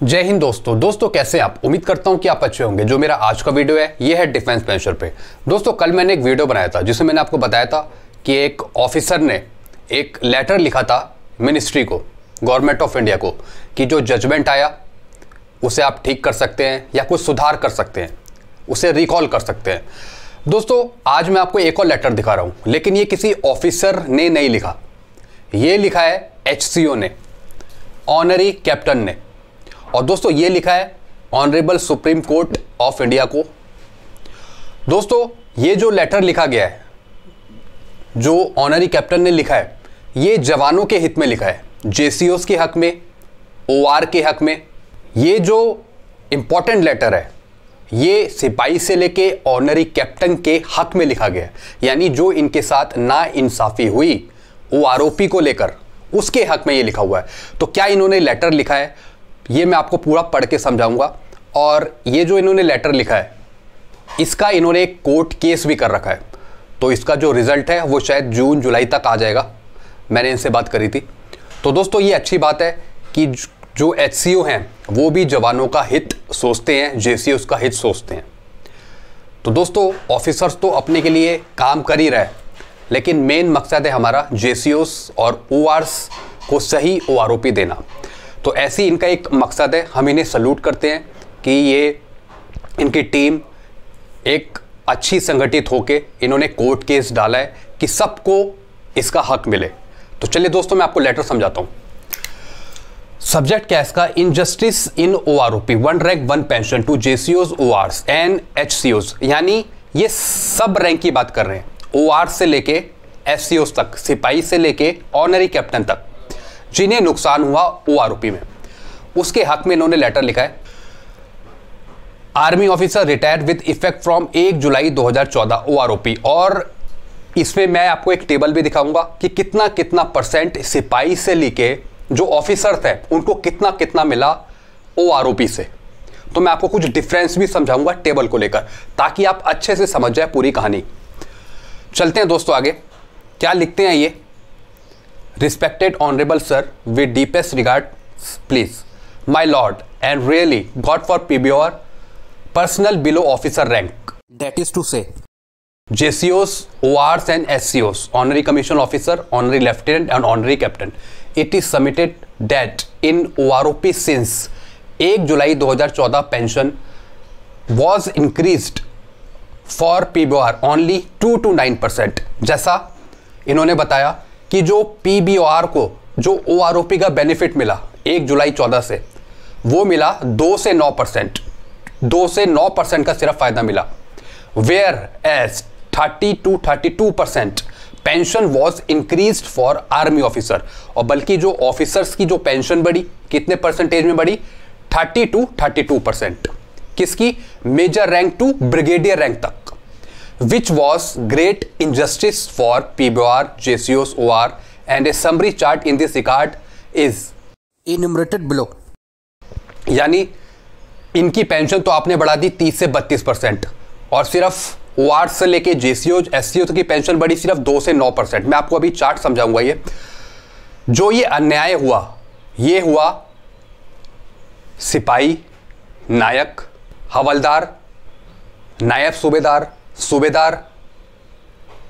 जय हिंद दोस्तों कैसे हैं आप। उम्मीद करता हूं कि आप अच्छे होंगे। जो मेरा आज का वीडियो है ये है डिफेंस पेंशन पे। दोस्तों कल मैंने एक वीडियो बनाया था जिसमें मैंने आपको बताया था कि एक ऑफिसर ने एक लेटर लिखा था मिनिस्ट्री को, गवर्नमेंट ऑफ इंडिया को, कि जो जजमेंट आया उसे आप ठीक कर सकते हैं या कुछ सुधार कर सकते हैं, उसे रिकॉल कर सकते हैं। दोस्तों आज मैं आपको एक और लेटर दिखा रहा हूँ, लेकिन ये किसी ऑफिसर ने नहीं लिखा, ये लिखा है HCO ने, ऑनरी कैप्टन ने। और दोस्तों ये लिखा है honourable supreme court of India को। दोस्तों ये जो लेटर लिखा गया है, जो ऑनरी कैप्टन ने लिखा है, ये जवानों के हित में लिखा है, JCOs के हक में, OR के हक में। ये जो इंपॉर्टेंट लेटर है ये सिपाही से लेके ऑनरी कैप्टन के हक में लिखा गया है, यानी जो इनके साथ नाइंसाफी हुई OROP को लेकर उसके हक में ये लिखा हुआ है। तो क्या इन्होंने लेटर लिखा है ये मैं आपको पूरा पढ़ के समझाऊंगा। और ये जो इन्होंने लेटर लिखा है इसका इन्होंने एक कोर्ट केस भी कर रखा है, तो इसका जो रिजल्ट है वो शायद जून जुलाई तक आ जाएगा। मैंने इनसे बात करी थी। तो दोस्तों ये अच्छी बात है कि जो HCO हैं वो भी जवानों का हित सोचते हैं, JCOs का हित सोचते हैं। तो दोस्तों ऑफिसर्स तो अपने के लिए काम कर ही रहे हैं, लेकिन मेन मकसद है हमारा JCOs और ORs को सही OROP देना। तो ऐसी इनका एक मकसद है, हम इन्हें सल्यूट करते हैं कि ये इनकी टीम एक अच्छी संगठित होके इन्होंने कोर्ट केस डाला है कि सबको इसका हक मिले। तो चलिए दोस्तों मैं आपको लेटर समझाता हूं। सब्जेक्ट क्या है इसका? Injustice in OROP, 1 rank 1 pension to JCOs, ORs and HCOs। यानी ये सब रैंक की बात कर रहे हैं, OR से लेके SCOs तक, सिपाही से लेके ऑनरी कैप्टन तक, जिन्हें नुकसान हुआ OROP में, उसके हक में इन्होंने लेटर लिखा है। Army officer retired with effect from 1 July 2014 OROP। और इसमें मैं आपको एक टेबल भी दिखाऊंगा कि कितना कितना परसेंट सिपाही से लेके जो ऑफिसर थे उनको कितना कितना मिला OROP से। तो मैं आपको कुछ डिफरेंस भी समझाऊंगा टेबल को लेकर, ताकि आप अच्छे से समझ जाए पूरी कहानी। चलते हैं दोस्तों आगे, क्या लिखते हैं ये। Respected Honorable Sir, with deepest regard, please, my Lord, and really, God for PBR, personnel below officer rank. That is to say, JCOs, ORs and SCOs, Honorary Commission Officer, Honorary Lieutenant and Honorary Captain. It is submitted that in OROP since 1 July 2014 pension was increased for PBR only 2 to 9%. जैसा इन्होंने बताया कि जो PBR को जो OROP का benefit मिला 1 जुलाई 14 से, वो मिला 2 से 9%, 2 से 9% का सिर्फ फायदा मिला। Whereas 30 to 32% pension was increased for army officer. और बल्कि जो ऑफिसर्स की जो पेंशन बढ़ी, कितने परसेंटेज में बढ़ी? 30 to 32%। किसकी? Major rank to brigadier rank तक। Which was great injustice for PBR, JCOs, OR, and a summary chart in this regard is enumerated below। यानी इनकी पेंशन तो आपने बढ़ा दी 30 से 32%, और सिर्फ OR से लेके JCOs, SCOs की पेंशन बढ़ी सिर्फ 2 से 9%। मैं आपको अभी चार्ट समझाऊंगा। ये जो ये अन्याय हुआ, ये हुआ सिपाही, नायक, हवलदार, नायब सूबेदार, सूबेदार,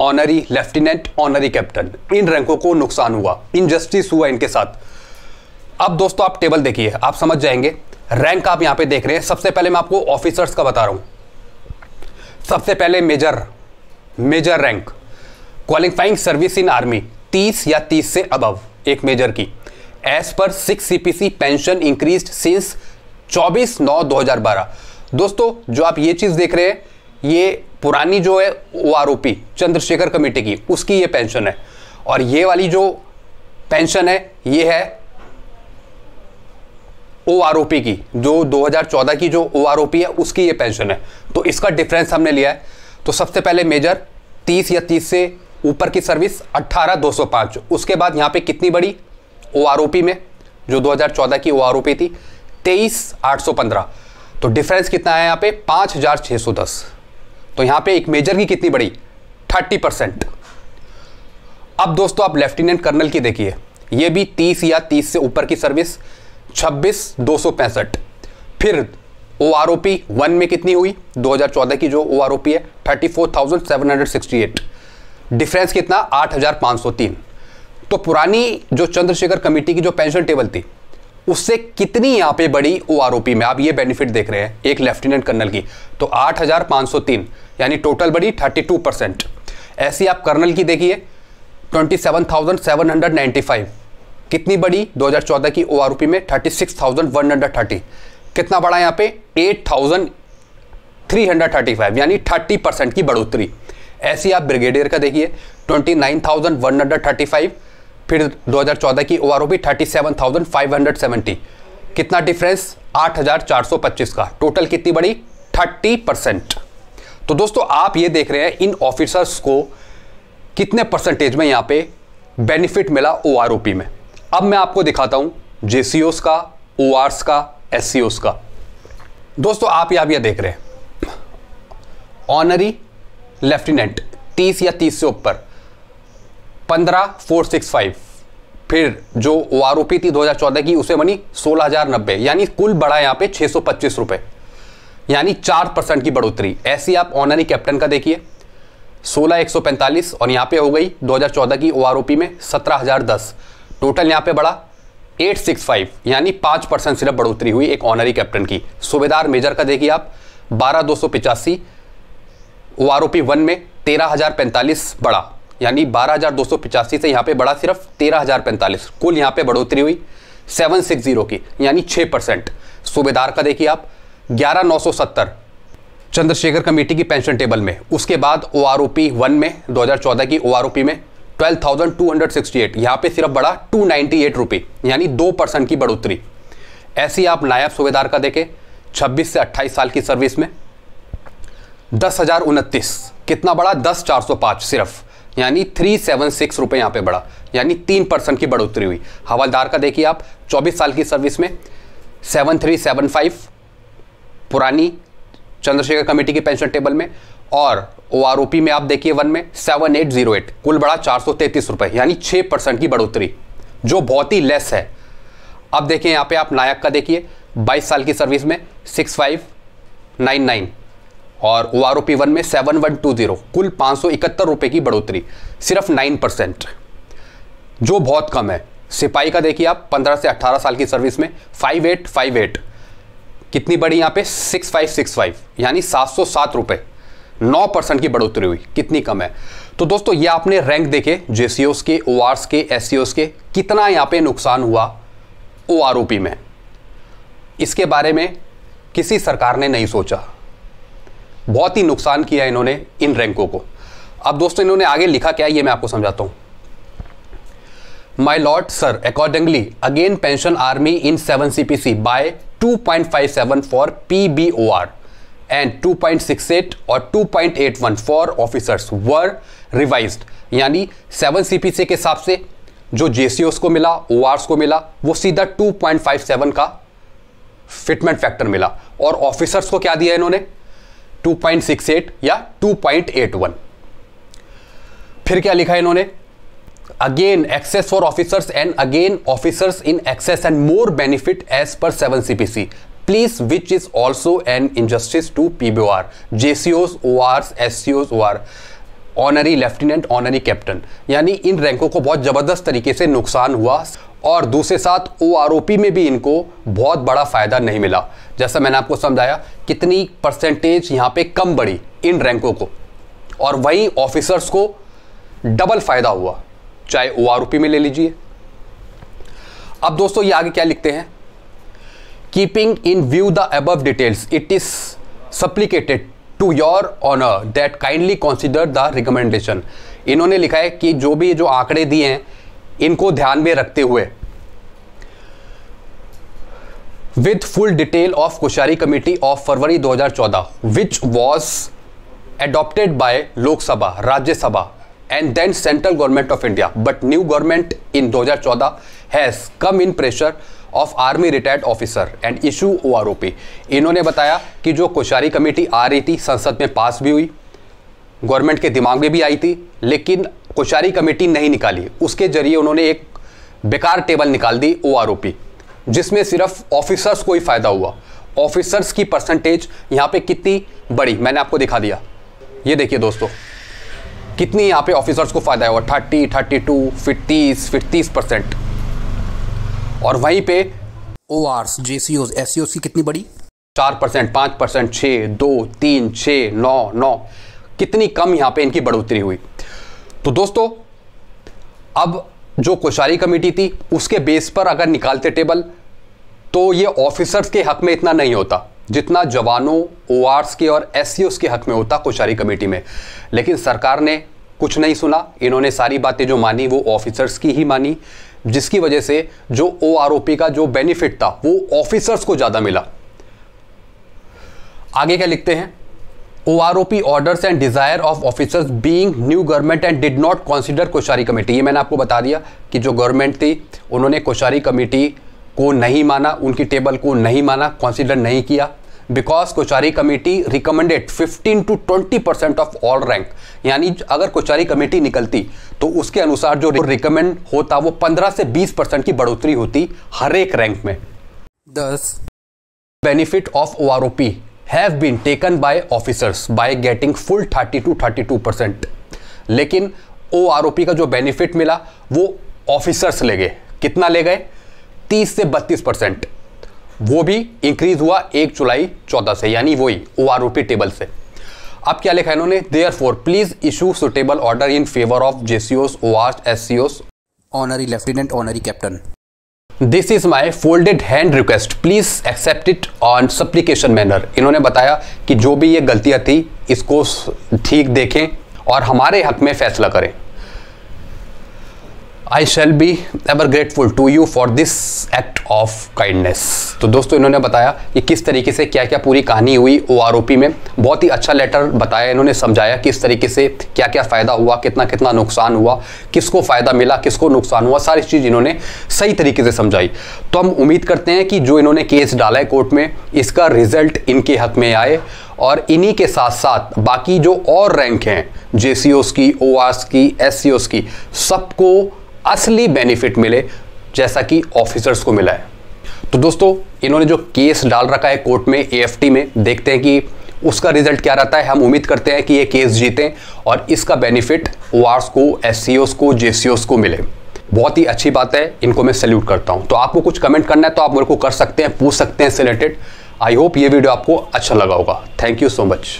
ऑनरी लेफ्टिनेंट, ऑनरी कैप्टन, इन रैंकों को नुकसान हुआ, इनजस्टिस हुआ इनके साथ। अब दोस्तों आप टेबल देखिए, आप समझ जाएंगे। रैंक आप यहां पे देख रहे हैं। सबसे पहले मैं आपको ऑफिसर्स का बता रहा हूं। सबसे पहले major rank, qualifying service in army 30 या 30 से अबव, एक मेजर की। As per 6 CPC pension increased since 24/9/2012। दोस्तों जो आप ये चीज देख रहे हैं, ये पुरानी जो है OROP चंद्रशेखर कमेटी की, उसकी ये पेंशन है। और ये वाली जो पेंशन है ये है OROP की, जो 2014 की जो OROP है उसकी ये पेंशन है। तो इसका डिफरेंस हमने लिया है। तो सबसे पहले मेजर 30 या 30 से ऊपर की सर्विस 18,205। उसके बाद यहाँ पे कितनी बड़ी OROP में, जो 2014 की OROP थी, 23,815। तो डिफरेंस कितना है यहाँ पे? 5,610। तो यहां पे एक मेजर की कितनी बड़ी? 30%। अब दोस्तों आप लेफ्टिनेंट कर्नल की देखिए, ये भी 30 या 30 से ऊपर की सर्विस, 26,265। फिर OROP 1 में कितनी हुई, 2014 की जो OROP है 34,768, डिफरेंस कितना 8,503। तो पुरानी जो चंद्रशेखर कमेटी की जो पेंशन टेबल थी उससे कितनी यहाँ पे बड़ी OROP में आप ये बेनिफिट देख रहे हैं एक लेफ्टिनेंट कर्नल की, तो 8,503 यानी टोटल बड़ी 32%। ऐसी आप कर्नल की देखिए 27,795, कितनी बड़ी 2014 की OROP में 36,130, कितना बड़ा यहाँ पे 8,335 यानी 30% की बढ़ोतरी। ऐसी आप ब्रिगेडियर का देखिए 29,135, फिर 2014 की OROP 37,570, कितना डिफरेंस 8,425 का, टोटल कितनी बड़ी 30%। तो दोस्तों आप ये देख रहे हैं इन ऑफिसर्स को कितने परसेंटेज में यहाँ पे बेनिफिट मिला OROP में। अब मैं आपको दिखाता हूँ JCOs का, ORs का, SCOs का। दोस्तों आप यहाँ ये देख रहे हैं ऑनरी लेफ्टिनेंट 30 या 30 से ऊपर 15,465, फिर जो OROP थी 2014 की उसे बनी 16,090, यानी कुल बढ़ा यहाँ पे 625 रुपए, यानी 4% की बढ़ोतरी। ऐसी आप ऑनरी कैप्टन का देखिए 16,145 और यहाँ पे हो गई 2014 की OROP में 17,010, टोटल यहाँ पे बढ़ा 865, यानी 5% सिर्फ बढ़ोतरी हुई एक ऑनरी कैप्टन की। सूबेदार मेजर का देखिए आप 12,285, OROP 1 में 13,045 बढ़ा, यानी 12,285 से यहाँ पे बढ़ा सिर्फ 13,045, कुल यहाँ पे बढ़ोतरी हुई 760 की, यानी 6%। सूबेदार का देखिए आप 11,970 चंद्रशेखर कमेटी की पेंशन टेबल में, उसके बाद OROP 1 में 2014 की OROP में 12,268, यहाँ पे सिर्फ बढ़ा 298 रुपये, यानी 2% की बढ़ोतरी। ऐसी आप नायब सूबेदार का देखें 26 से 28 साल की सर्विस में 10,029, कितना बढ़ा 10,405 सिर्फ, यानी 376 रुपये यहाँ पे बढ़ा, यानी 3% की बढ़ोतरी हुई। हवलदार का देखिए आप 24 साल की सर्विस में 7,375 पुरानी चंद्रशेखर कमेटी की पेंशन टेबल में, और OROP में आप देखिए 1 में 7,808, कुल बढ़ा 433 रुपये, यानी 6% की बढ़ोतरी, जो बहुत ही लेस है। अब देखिए यहाँ पे आप नायक का देखिए 22 साल की सर्विस में 6,599 और OROP 1 में 7,120, कुल 571 रुपये की बढ़ोतरी, सिर्फ 9%, जो बहुत कम है। सिपाही का देखिए आप 15 से 18 साल की सर्विस में 5,858, कितनी बड़ी यहाँ पे 6,565, यानी 707 रुपये, 9% की बढ़ोतरी हुई, कितनी कम है। तो दोस्तों ये आपने रैंक देखे JCOs के, ORs के, SCOs के, कितना यहाँ पे नुकसान हुआ OROP में, इसके बारे में किसी सरकार ने नहीं सोचा, बहुत ही नुकसान किया इन्होंने इन रैंकों को। अब दोस्तों इन्होंने आगे लिखा क्या ये मैं आपको समझाता हूं। My lord sir, accordingly again pension army in 7 CPC by 2.57 for PBOR and 2.68 और 2.81 फॉर ऑफिसर्स वर रिवाइज्ड, यानी 7 CPC के हिसाब से जो JCOs को मिला, ORs को मिला, वो सीधा 2.57 का फिटमेंट फैक्टर मिला, और ऑफिसर्स को क्या दिया इन्होंने 2.68 या 2.81। फिर क्या लिखा इन्होंने, again excess for officers and again officers in excess and more benefit as per 7 CPC please which is also an injustice to PBOR, JCOs, ORs, SCOs, OR, honorary lieutenant, honorary captain, यानी इन रैंकों को बहुत जबरदस्त तरीके से नुकसान हुआ, और दूसरे साथ OROP में भी इनको बहुत बड़ा फायदा नहीं मिला। जैसा मैंने आपको समझाया कितनी परसेंटेज यहाँ पे कम बढ़ी इन रैंकों को, और वहीं ऑफिसर्स को डबल फायदा हुआ, चाहे OROP में ले लीजिए। अब दोस्तों ये आगे क्या लिखते हैं, keeping in view the above details it is supplicated to your honour that kindly consider the recommendation. इन्होंने लिखा है कि जो भी जो आंकड़े दिए हैं इनको ध्यान में रखते हुए with full detail of Koshyari committee of February 2014 which was adopted by Lok Sabha, Rajya Sabha and then central government of India, but new government in 2014 has come in pressure of army retired officer and issue OROP। इन्होंने बताया कि जो Koshyari committee आ रही थी संसद में पास भी हुई, गवर्नमेंट के दिमाग में भी आई थी, लेकिन कोश्यारी कमेटी नहीं निकाली, उसके जरिए उन्होंने एक बेकार टेबल निकाल दी OROP, जिसमें सिर्फ ऑफिसर्स को ही फायदा हुआ। ऑफिसर्स की परसेंटेज यहां पे कितनी बड़ी मैंने आपको दिखा दिया। ये देखिए दोस्तों, कितनी यहां पे ऑफिसर्स को फायदा हुआ, 30, 32, 50% और वहीं पे ORs, JCOs, SCOs की कितनी बड़ी, 4%, 5%, 6, 2, 3, 6, 9, कितनी कम यहां पे इनकी बढ़ोतरी हुई। तो दोस्तों अब जो कोश्यारी कमेटी थी उसके बेस पर अगर निकालते टेबल तो ये ऑफिसर्स के हक में इतना नहीं होता जितना जवानों, ORs के और SCOs के हक में होता कोश्यारी कमेटी में। लेकिन सरकार ने कुछ नहीं सुना, इन्होंने सारी बातें जो मानी वो ऑफिसर्स की ही मानी, जिसकी वजह से जो OROP का जो बेनिफिट था वो ऑफिसर्स को ज्यादा मिला। आगे क्या लिखते हैं, OROP orders and desire of officers being new government and did not consider Koshyari committee. ये मैंने आपको बता दिया कि जो गवर्नमेंट थी उन्होंने कोश्यारी कमेटी को नहीं माना, उनकी टेबल को नहीं माना, कंसीडर नहीं किया, because Koshyari committee recommended 15 to 20% of all rank. यानी अगर कोश्यारी कमेटी निकलती तो उसके अनुसार जो रिकमेंड होता वो 15 से 20% की बढ़ोतरी होती हर एक रैंक में। Thus, benefit of OROP have been taken by officers by getting full 30 to 32%। लेकिन OROP का जो बेनिफिट मिला वो ऑफिसर्स ले गए। कितना ले गए, 30 से 32%। वो भी इंक्रीज हुआ 1 जुलाई 14 से, यानी वही OROP टेबल से। अब क्या लिखा इन्होंने, therefore please issue suitable order in favour of JCOs, ORs, SCOs, honorary lieutenant, honorary captain. This is my folded hand request, please accept it on supplication manner. इन्होंने बताया कि जो भी ये गलतियां थी इसको ठीक देखें और हमारे हक में फैसला करें। I shall be ever grateful to you for this act of kindness. तो दोस्तों इन्होंने बताया कि किस तरीके से क्या क्या पूरी कहानी हुई OROP में। बहुत ही अच्छा लेटर बताया इन्होंने, समझाया किस तरीके से क्या क्या फ़ायदा हुआ, कितना कितना नुकसान हुआ, किसको फ़ायदा मिला, किसको नुकसान हुआ, सारी चीज़ इन्होंने सही तरीके से समझाई। तो हम उम्मीद करते हैं कि जो इन्होंने केस डाला है कोर्ट में इसका रिजल्ट इनके हक में आए और इन्हीं के साथ साथ बाकी जो और रैंक हैं JCOs की, ORs की, SCOs की, सबको असली बेनिफिट मिले जैसा कि ऑफिसर्स को मिला है। तो दोस्तों इन्होंने जो केस डाल रखा है कोर्ट में AFT में, देखते हैं कि उसका रिजल्ट क्या रहता है। हम उम्मीद करते हैं कि ये केस जीतें और इसका बेनिफिट ORs को, SCOs को, JCOs को मिले। बहुत ही अच्छी बात है, इनको मैं सैल्यूट करता हूं। तो आपको कुछ कमेंट करना है तो आप मेरे को कर सकते हैं, पूछ सकते हैं इससे रिलेटेड। आई होप ये वीडियो आपको अच्छा लगा होगा। Thank you so much.